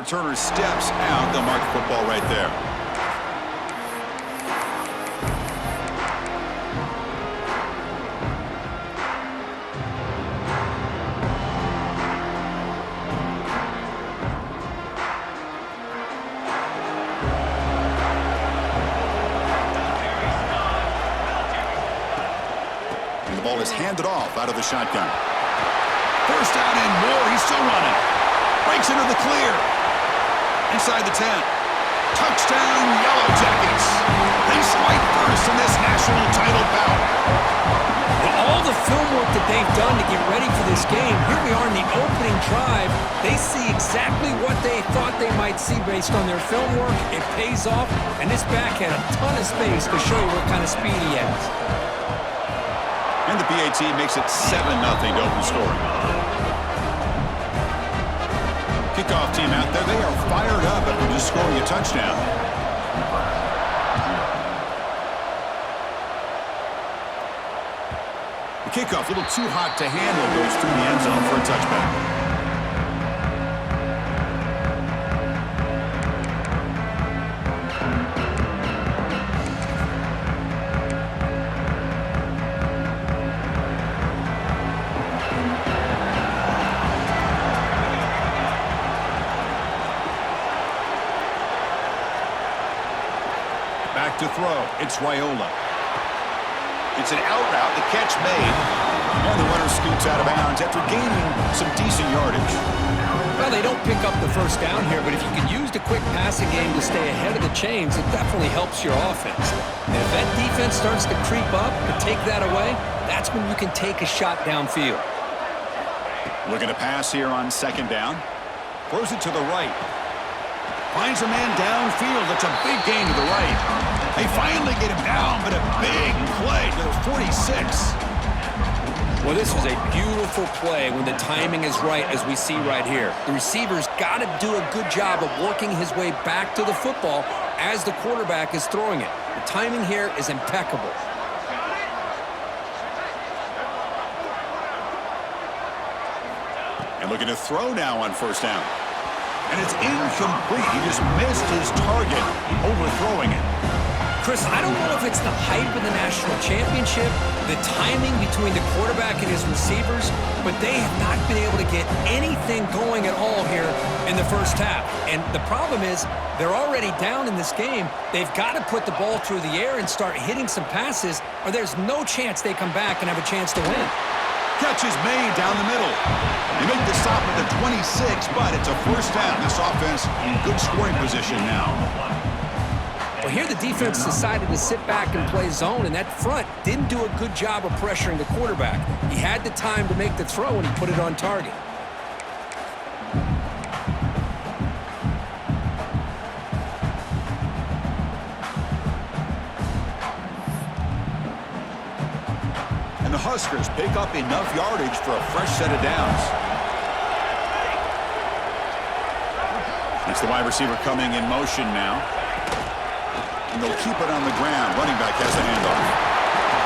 returner steps out. They'll mark the football right there. And the ball is handed off out of the shotgun. First down and more. He's still running. Breaks into the clear. Inside the 10. Touchdown, Yellow Jackets. They strike first in this national title bout. Well, all the film work that they've done to get ready for this game, here we are in the opening drive. They see exactly what they thought they might see based on their film work. It pays off, and this back had a ton of space to show you what kind of speed he has. And the PAT makes it 7-0 to open scoring. Kickoff team out there. They are fired up after just scoring a touchdown. The kickoff a little too hot to handle, goes through the end zone for a touchback. Back to throw. It's Raiola. It's an out route. The catch made. And the runner scoots out of bounds after gaining some decent yardage. Well, they don't pick up the first down here, but if you can use the quick passing game to stay ahead of the chains, it definitely helps your offense. And if that defense starts to creep up to take that away, that's when you can take a shot downfield. Looking to pass here on second down. Throws it to the right. Finds a man downfield. That's a big gain to the right. They finally get him down, but a big play to the 46. Well, this was a beautiful play when the timing is right, as we see right here. The receiver's got to do a good job of working his way back to the football as the quarterback is throwing it. The timing here is impeccable. And looking to throw now on first down. And it's incomplete. He just missed his target, overthrowing it. Chris, I don't know if it's the hype of the national championship, the timing between the quarterback and his receivers, but they have not been able to get anything going at all here in the first half. And the problem is they're already down in this game. They've got to put the ball through the air and start hitting some passes, or there's no chance they come back and have a chance to win. Catch is made down the middle. They make the stop at the 26, but it's a first down. This offense in good scoring position now. Well, here the defense decided to sit back and play zone, and that front didn't do a good job of pressuring the quarterback. He had the time to make the throw, and he put it on target. And the Huskers pick up enough yardage for a fresh set of downs. It's the wide receiver coming in motion now. And they'll keep it on the ground. Running back has the handoff.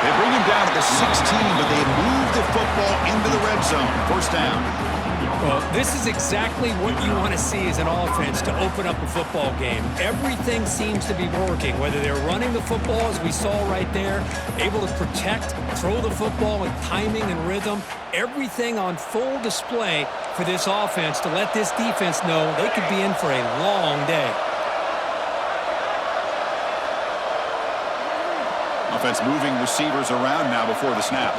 They bring him down to the 16, but they move the football into the red zone. First down. Well, this is exactly what you want to see as an offense to open up a football game. Everything seems to be working, whether they're running the football, as we saw right there, able to protect, throw the football with timing and rhythm. Everything on full display for this offense to let this defense know they could be in for a long day. Offense moving receivers around now before the snap.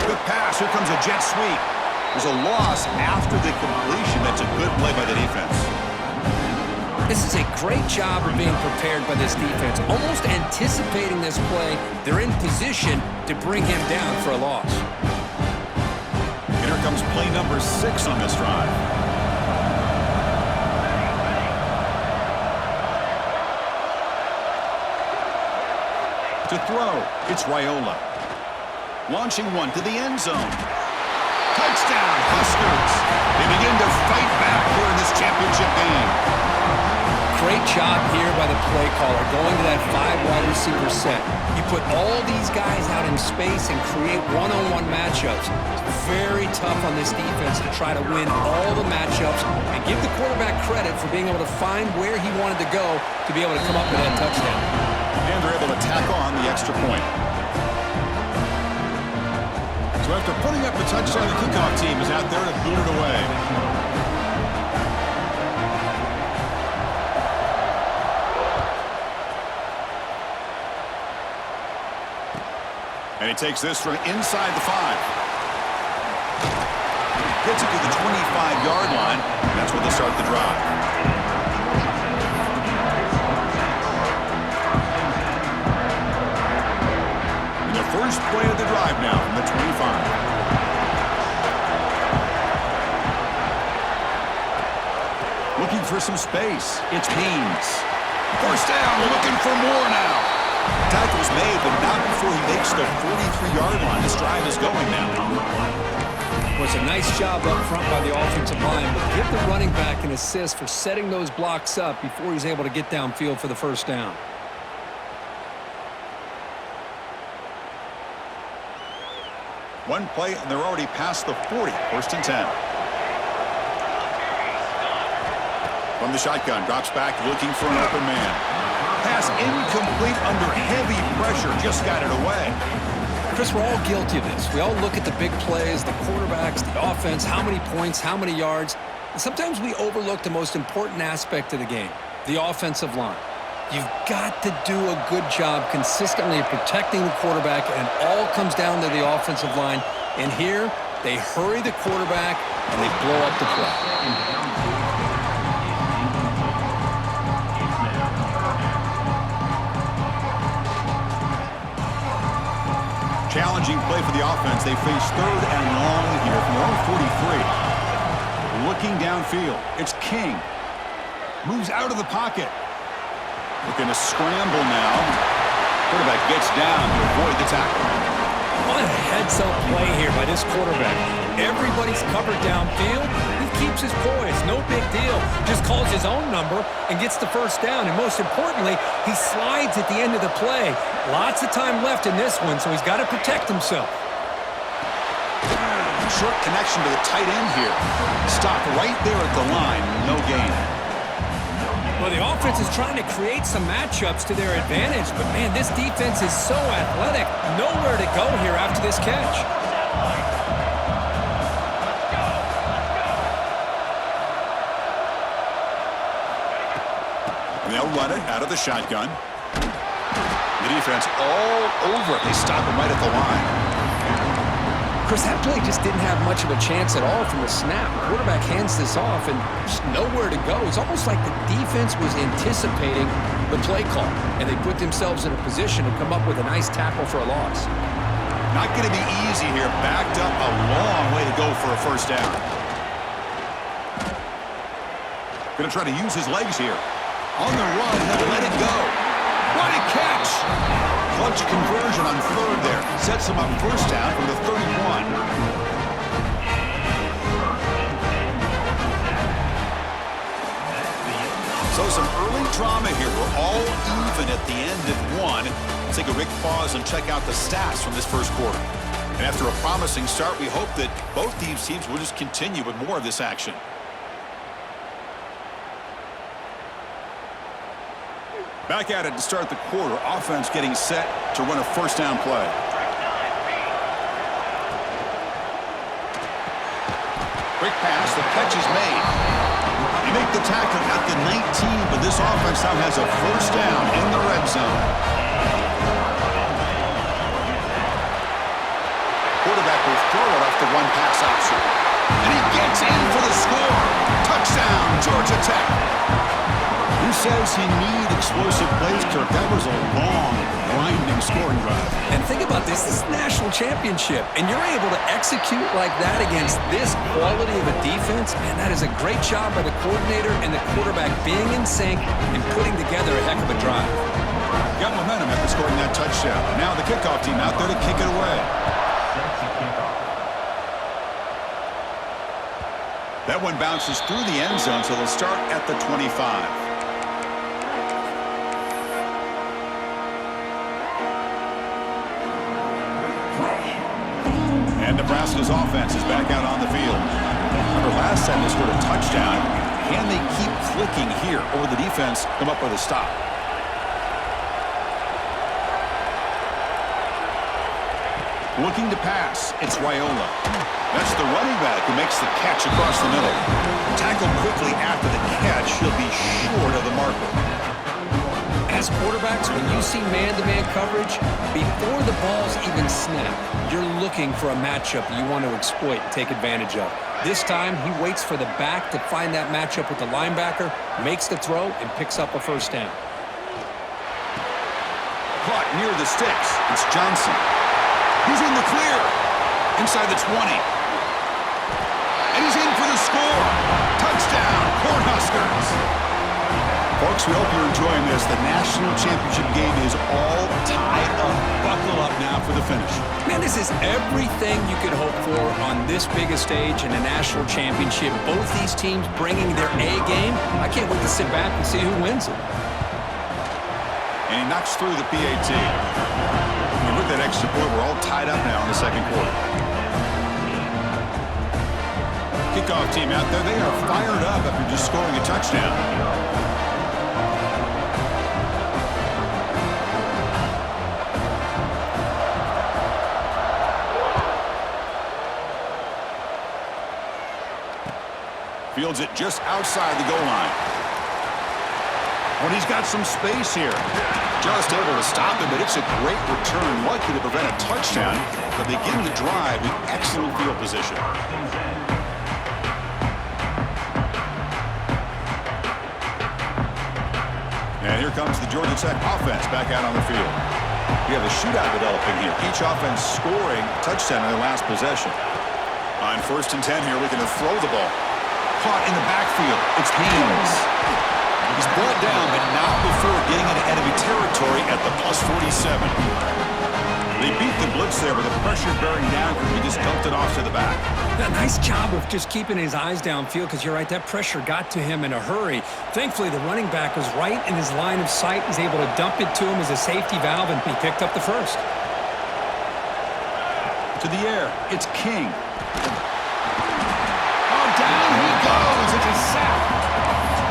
Good pass. Here comes a jet sweep. There's a loss after the completion. That's a good play by the defense. This is a great job of being prepared by this defense. Almost anticipating this play, they're in position to bring him down for a loss. And here comes play number 6 on this drive. To throw, it's Raiola. Launching one to the end zone. Touchdown, Huskers. They begin to fight back here in this championship game. Great job here by the play caller, going to that 5 wide receiver set. You put all these guys out in space and create one-on-one matchups. It's very tough on this defense to try to win all the matchups and give the quarterback credit for being able to find where he wanted to go to be able to come up with that touchdown. And they're able to tack on the extra point. So after putting up the touchdown, the kickoff team is out there to boot it away. And he takes this from inside the 5. Gets it to the 25-yard line. And that's where they start the drive. And the first play of the drive now from the 25. Looking for some space. It's Haynes. First down, looking for more now. Tackle's made, but not before he makes the 43-yard line. This drive is going now. Well, it's a nice job up front by the offensive line, but give the running back an assist for setting those blocks up before he's able to get downfield for the first down. One play, and they're already past the 40. First and 10. From the shotgun, drops back, looking for an open man. Pass incomplete under heavy pressure. Just got it away. Chris, we're all guilty of this. We all look at the big plays, the quarterbacks, the offense, how many points, how many yards. And sometimes we overlook the most important aspect of the game, the offensive line. You've got to do a good job consistently of protecting the quarterback, and it all comes down to the offensive line. And here, they hurry the quarterback, and they blow up the play. Challenging play for the offense. They face 3rd and long here from their own 43. Looking downfield. It's King. Moves out of the pocket. Looking to scramble now. Quarterback gets down to avoid the tackle. What a heads-up play here by this quarterback. Everybody's covered downfield. He keeps his poise. No big deal. Just calls his own number and gets the first down. And most importantly, he slides at the end of the play. Lots of time left in this one, so he's got to protect himself. Short connection to the tight end here. Stop right there at the line. No gain. Well, the offense is trying to create some matchups to their advantage, but, man, this defense is so athletic. Nowhere to go here after this catch. And they'll run it out of the shotgun. The defense all over it. They stop him right at the line. Chris, that play just didn't have much of a chance at all from the snap. The quarterback hands this off and just nowhere to go. It's almost like the defense was anticipating the play call, and they put themselves in a position to come up with a nice tackle for a loss. Not going to be easy here. Backed up a long way to go for a first down. Going to try to use his legs here. On the run, he'll let it go. What a catch! Clutch conversion on 3rd there. Sets him up first down from the 31. So some early drama here. We're all even at the end of one. Let's take a quick pause and check out the stats from this first quarter. And after a promising start, we hope that both these teams will just continue with more of this action. Back at it to start the quarter. Offense getting set to run a first down play. Quick pass. The catch is made. They make the tackle at the 19, but this offense now has a first down in the red zone. Quarterback will throw it off the one pass option. And he gets in for the score. Touchdown, Georgia Tech. Who says he need explosive plays, Kirk? That was a long, grinding scoring drive. And think about this. This is a national championship, and you're able to execute like that against this quality of a defense, and that is a great job by the coordinator and the quarterback being in sync and putting together a heck of a drive. Got momentum after scoring that touchdown. Now the kickoff team out there to kick it away. That one bounces through the end zone, so they'll start at the 25. pass, and his offense is back out on the field. Remember, last time they scored a touchdown. Can they keep clicking here, or will the defense come up with a stop? Looking to pass, it's Raiola. That's the running back who makes the catch across the middle. Tackled quickly after the catch, he'll be short of the marker. As quarterbacks, when you see man-to-man coverage, before the ball's even snapped, you're looking for a matchup you want to exploit and take advantage of. This time, he waits for the back to find that matchup with the linebacker, makes the throw, and picks up a first down. Caught near the sticks. It's Johnson. He's in the clear. Inside the 20. And he's in for the score. Touchdown, Cornhuskers. Folks, we hope you're enjoying this. The national championship game is all tied up. Buckle up now for the finish. Man, this is everything you could hope for on this biggest stage in a national championship. Both these teams bringing their A game. I can't wait to sit back and see who wins it. And he knocks through the PAT. And with that extra point, we're all tied up now in the second quarter. Kickoff team out there, they are fired up after just scoring a touchdown. Fields it just outside the goal line. When he's got some space here. Just able to stop him, but it's a great return. Likely to prevent a touchdown, but they begin the drive with excellent field position. And here comes the Georgia Tech offense back out on the field. We have a shootout developing here. Each offense scoring a touchdown in their last possession. On 1st and 10 here, looking to throw the ball. Caught in the backfield. It's Haynes. He's brought down, but not before getting into enemy territory at the +47. They beat the blitz there with the pressure bearing down because he just dumped it off to the back. Yeah, nice job of just keeping his eyes downfield because you're right, that pressure got to him in a hurry. Thankfully, the running back was right in his line of sight. He's able to dump it to him as a safety valve, and he picked up the first. To the air, it's King. Oh, down he goes. It's a sack.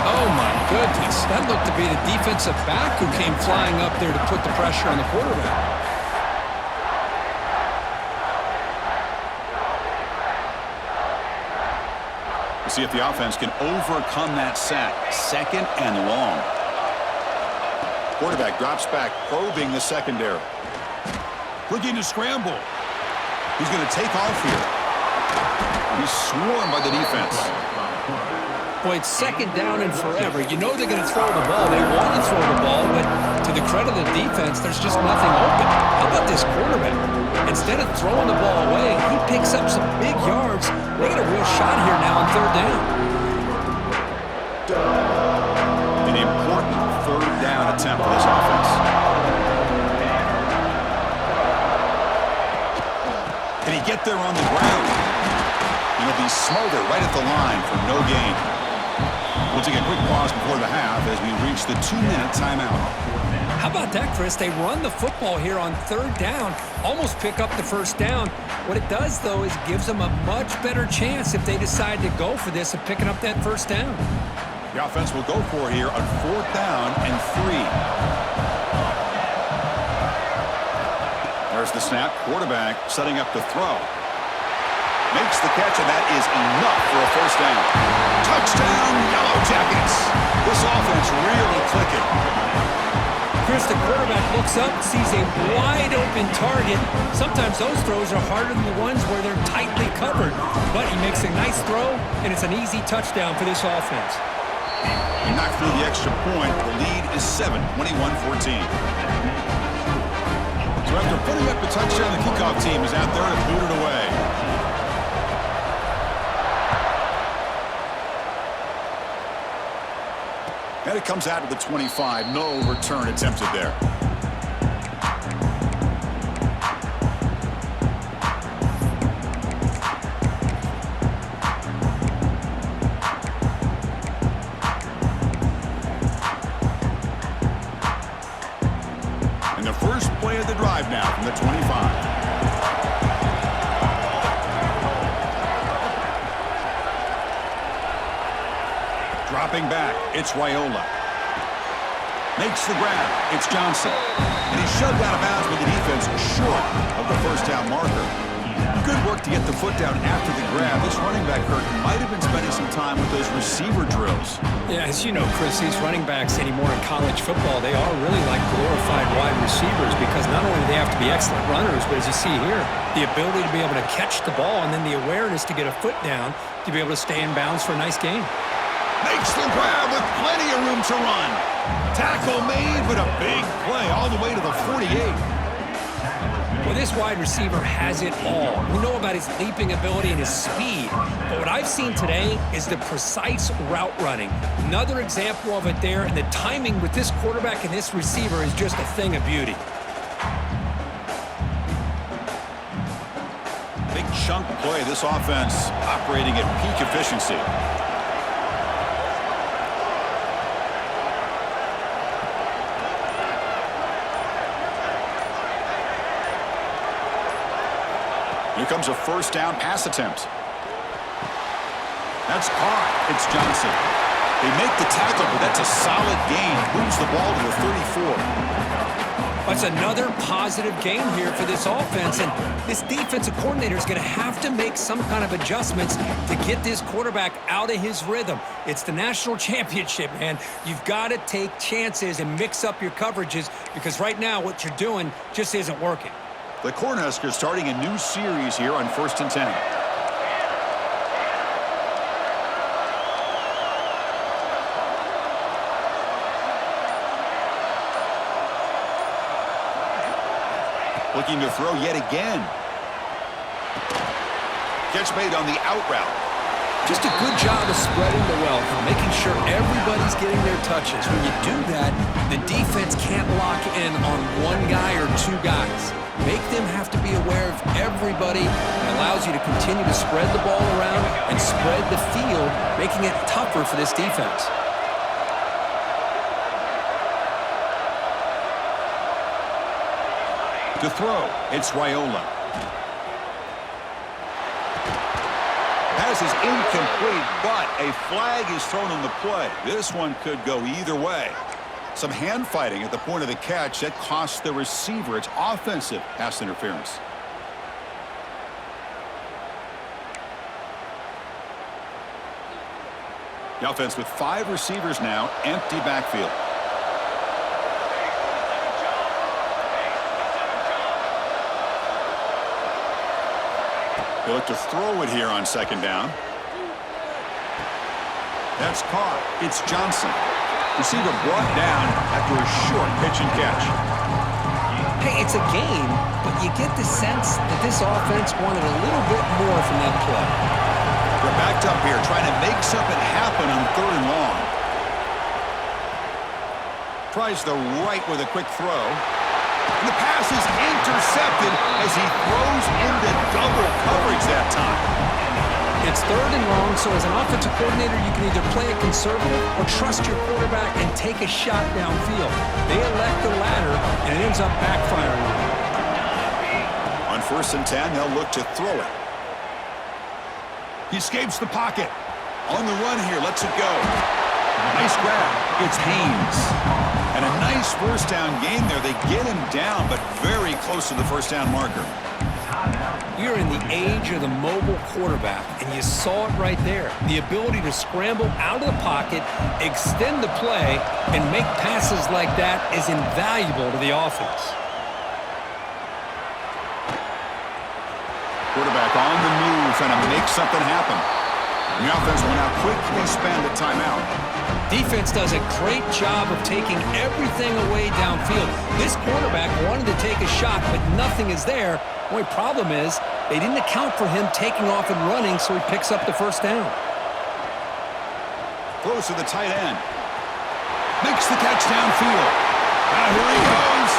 Oh, my goodness. That looked to be the defensive back who came flying up there to put the pressure on the quarterback. We'll see if the offense can overcome that sack. 2nd and long. Quarterback drops back, probing the secondary. Looking to scramble. He's going to take off here. He's swarmed by the defense. Boy, it's 2nd down and forever. You know they're going to throw the ball. They want to throw the ball, but to the credit of the defense, there's just nothing open. How about this quarterback? Instead of throwing the ball away, he picks up some big yards. They got a real shot here now on 3rd down. An important 3rd down attempt for this offense. Can he get there on the ground? And he'll be smothered right at the line for no gain. We'll take a quick pause before the half as we reach the 2-minute timeout. How about that, Chris? They run the football here on 3rd down, almost pick up the first down. What it does, though, is it gives them a much better chance if they decide to go for this of picking up that first down. The offense will go for it here on 4th down and 3. There's the snap. Quarterback setting up the throw. Makes the catch, and that is enough for a first down. Touchdown, Yellow Jackets. This offense really clicking. Chris, the quarterback looks up, sees a wide-open target. Sometimes those throws are harder than the ones where they're tightly covered. But he makes a nice throw, and it's an easy touchdown for this offense. He knocked through the extra point. The lead is 7, 21-14. So after putting up the touchdown, the kickoff team is out there to boot it away. And it comes out to the 25. No return attempted there. And the first play of the drive now from the 25. Stepping back, it's Raiola. Makes the grab, it's Johnson. And he's shoved out of bounds with the defense short of the first down marker. Good work to get the foot down after the grab. This running back, Kirk, might have been spending some time with those receiver drills. Yeah, as you know, Chris, these running backs anymore in college football, they are really like glorified wide receivers because not only do they have to be excellent runners, but as you see here, the ability to be able to catch the ball and then the awareness to get a foot down to be able to stay in bounds for a nice gain. Makes the grab with plenty of room to run. Tackle made, but a big play all the way to the 48. Well, this wide receiver has it all. We know about his leaping ability and his speed, but what I've seen today is the precise route running. Another example of it there, and the timing with this quarterback and this receiver is just a thing of beauty. Big chunk play. This offense operating at peak efficiency. Here comes a first down pass attempt. That's caught. It's Johnson. They make the tackle, but that's a solid gain. Moves the ball to the 34. That's another positive gain here for this offense, and this defensive coordinator is going to have to make some kind of adjustments to get this quarterback out of his rhythm. It's the national championship, man. You've got to take chances and mix up your coverages because right now what you're doing just isn't working. The Cornhuskers starting a new series here on 1st and 10. Looking to throw yet again. Catch made on the out route. Just a good job of spreading the wealth, making sure everybody's getting their touches. When you do that, the defense can't lock in on one guy or two guys. Make them have to be aware of everybody. It allows you to continue to spread the ball around and spread the field, making it tougher for this defense. To throw, it's Raiola. Pass is incomplete, but a flag is thrown on the play. This one could go either way. Some hand fighting at the point of the catch. That costs the receiver. It's offensive pass interference. The offense with 5 receivers now, empty backfield. They look to throw it here on 2nd down. That's caught. It's Johnson. Receiver brought down after a short pitch and catch. Hey, it's a game, but you get the sense that this offense wanted a little bit more from that play. We're backed up here trying to make something happen on 3rd and long. Tries the right with a quick throw. And the pass is intercepted as he throws into double coverage that time. It's 3rd and long, so as an offensive coordinator, you can either play it conservative or trust your quarterback and take a shot downfield. They elect the latter, and it ends up backfiring. On 1st and 10, they'll look to throw it. He escapes the pocket. On the run here, lets it go. Nice grab. It's Haynes. And a nice first down gain there. They get him down, but very close to the first down marker. You're in the age of the mobile quarterback, and you saw it right there. The ability to scramble out of the pocket, extend the play, and make passes like that is invaluable to the offense. Quarterback on the move, trying to make something happen. The offense will now quickly spend a timeout. Defense does a great job of taking everything away downfield. This quarterback wanted to take a shot, but nothing is there. The only problem is they didn't account for him taking off and running, so he picks up the first down. Throws to the tight end. Makes the catch downfield. Now here he goes.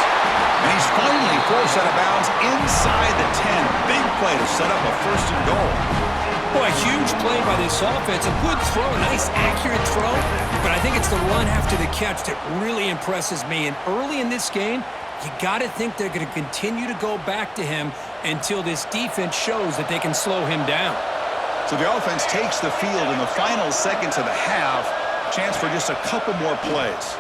And he's finally forced out of bounds inside the 10. Big play to set up a 1st and goal. Boy, a huge play by this offense. A good throw, a nice accurate throw. But I think it's the run after the catch that really impresses me. And early in this game, you got to think they're going to continue to go back to him until this defense shows that they can slow him down. So the offense takes the field in the final seconds of the half. Chance for just a couple more plays.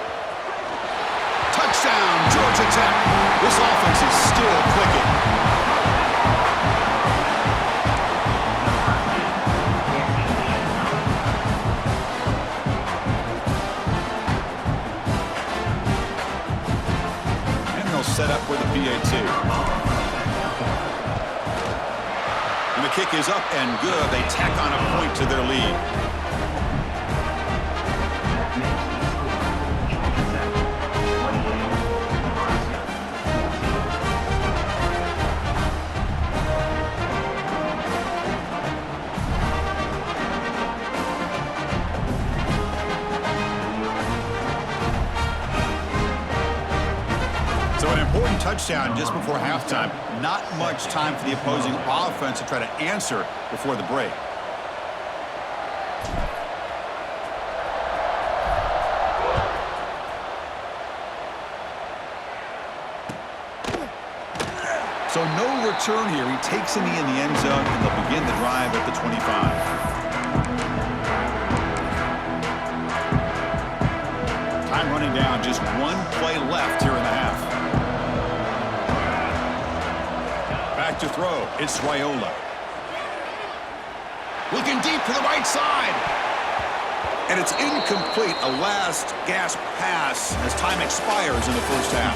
Touchdown, Georgia Tech. This offense is still clicking. And they'll set up for the PAT. And the kick is up and good. They tack on a point to their lead. So an important touchdown just before halftime. Not much time for the opposing offense to try to answer before the break. So no return here. He takes a knee in the end zone, and they'll begin the drive at the 25. Time running down, just one play left here in the half. Back to throw, it's Raiola. Looking deep to the right side. And it's incomplete, a last gasp pass as time expires in the first half.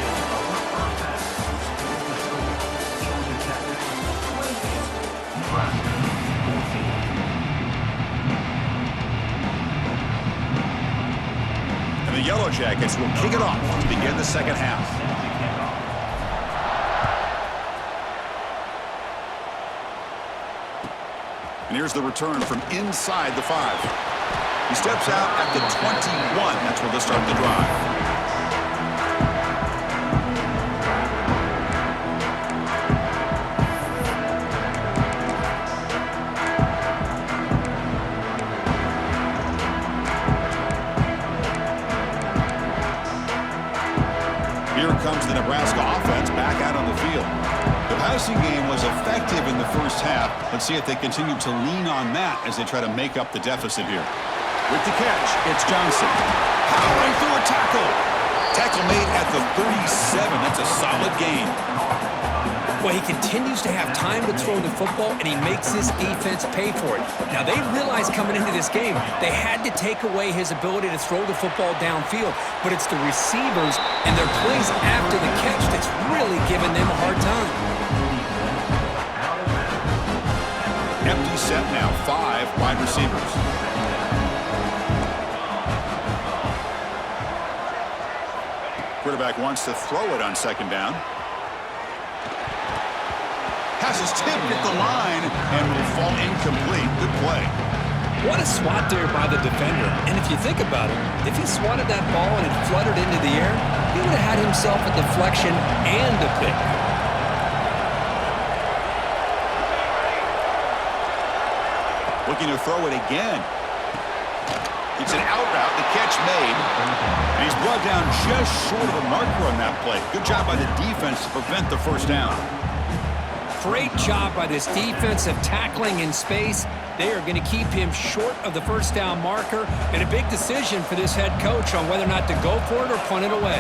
And the Yellow Jackets will kick it off to begin the second half. And here's the return from inside the 5. He steps out at the 21. That's where they'll start the drive. Here comes the Nebraska offense back out on the field. The passing game was effective in the first half. Let's see if they continue to lean on that as they try to make up the deficit here. With the catch, it's Johnson. Powering through a tackle. Tackle made at the 37. That's a solid gain. Well, he continues to have time to throw the football, and he makes his defense pay for it. Now, they realized coming into this game they had to take away his ability to throw the football downfield, but it's the receivers and their plays after the catch that's really giving them a hard time. Empty set now, 5 wide receivers. Quarterback wants to throw it on second down. Pass is tipped at the line and will fall incomplete. Good play. What a swat there by the defender. And if you think about it, if he swatted that ball and it fluttered into the air, he would have had himself a deflection and a pick. Looking to throw it again. It's an out route, the catch made. And he's brought down just short of the marker on that play. Good job by the defense to prevent the first down. Great job by this defensive tackling in space. They are going to keep him short of the first down marker, and a big decision for this head coach on whether or not to go for it or punt it away.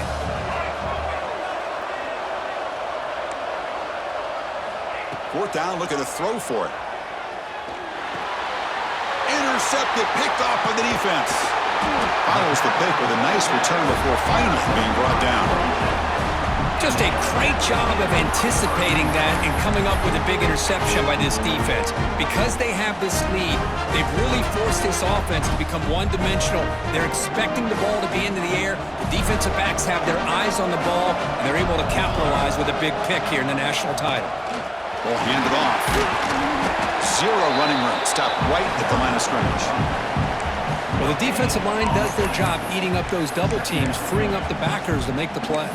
Fourth down, looking to throw for it. Intercepted, picked off by the defense. Follows the pick with a nice return before finally being brought down. Just a great job of anticipating that and coming up with a big interception by this defense. Because they have this lead, they've really forced this offense to become one-dimensional. They're expecting the ball to be into the air. The defensive backs have their eyes on the ball, and they're able to capitalize with a big pick here in the national title. Ball handed off. Zero running room. Stopped right at the line of scrimmage. Well, the defensive line does their job eating up those double teams, freeing up the backers to make the play.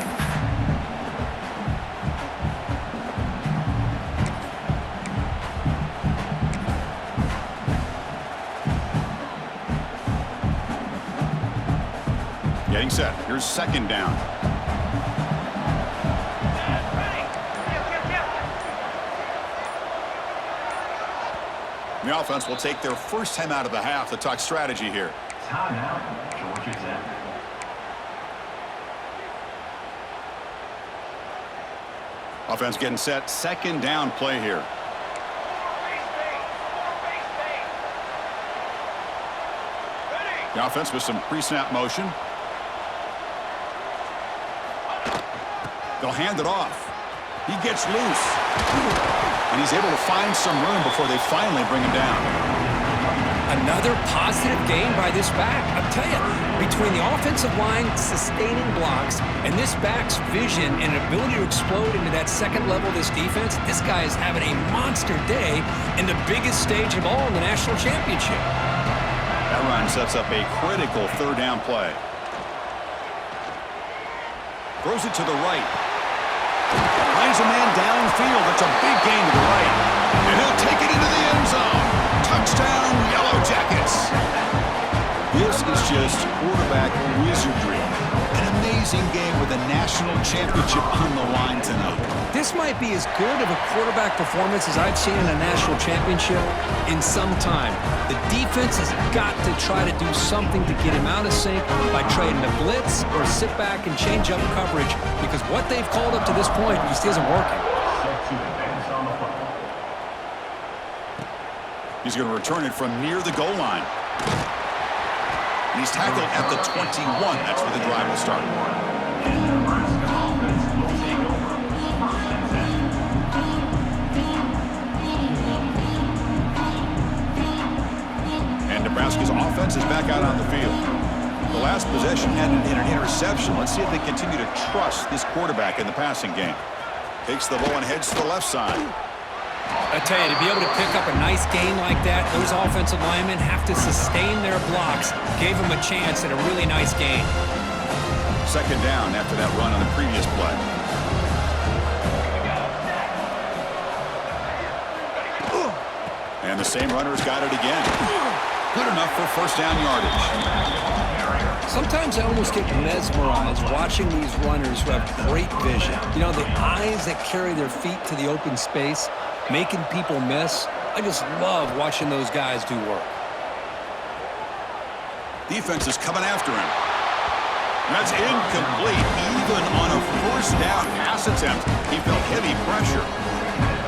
Getting set. Here's second down. The offense will take their first time out of the half to talk strategy here. Timeout, Georgia. Offense getting set. Second down play here. The offense with some pre-snap motion. They'll hand it off. He gets loose. And he's able to find some room before they finally bring him down. Another positive gain by this back. I'll tell you, between the offensive line sustaining blocks and this back's vision and ability to explode into that second level of this defense, this guy is having a monster day in the biggest stage of all in the national championship. That run sets up a critical third down play. Throws it to the right. Finds a man downfield. That's a big gain to the right. And he'll take it into the end zone. Touchdown, Yellow Jackets. This is just quarterback wizardry. An amazing game with a national championship on the line tonight. This might be as good of a quarterback performance as I've seen in a national championship in some time. The defense has got to try to do something to get him out of sync by trading a blitz or sit back and change up coverage, because what they've called up to this point just isn't working. He's going to return it from near the goal line. And he's tackled at the 21. That's where the drive will start. And Nebraska's offense is back out on the field. The last possession ended in an interception. Let's see if they continue to trust this quarterback in the passing game. Takes the ball and heads to the left side. I tell you, to be able to pick up a nice gain like that, those offensive linemen have to sustain their blocks. Gave them a chance at a really nice gain. Second down after that run on the previous play. And the same runner's got it again. Good enough for first down yardage. Sometimes I almost get mesmerized watching these runners who have great vision. You know, the eyes that carry their feet to the open space, making people miss. I just love watching those guys do work. Defense is coming after him. That's incomplete. Even on a first down pass attempt, he felt heavy pressure.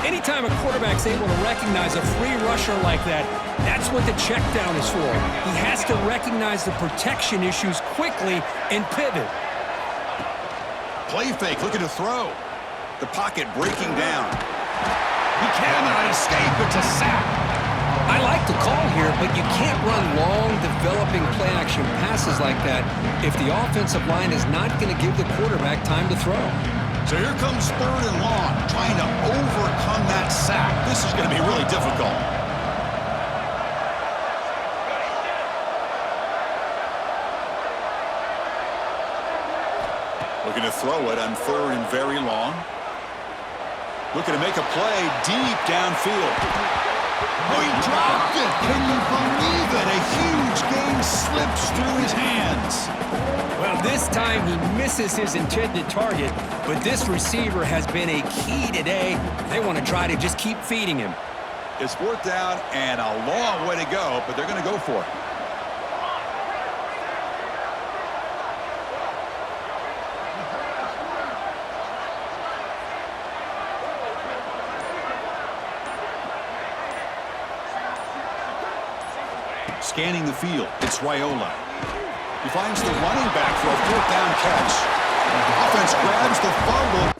Anytime a quarterback's able to recognize a free rusher like that, that's what the check down is for. He has to recognize the protection issues quickly and pivot. Play fake, looking to throw. The pocket breaking down. He cannot escape. It's a sack. I like the call here, but you can't run long, developing play-action passes like that if the offensive line is not going to give the quarterback time to throw. So here comes third and long, trying to overcome that sack. This is going to be really difficult. Looking to throw it on third and very long. Looking to make a play deep downfield. Oh, he dropped it. Can you believe it? A huge gain slips through his hands. Well, this time he misses his intended target, but this receiver has been a key today. They want to try to just keep feeding him. It's fourth down and a long way to go, but they're going to go for it. Scanning the field, it's Raiola. He finds the running back for a fourth down catch. Offense grabs the fumble.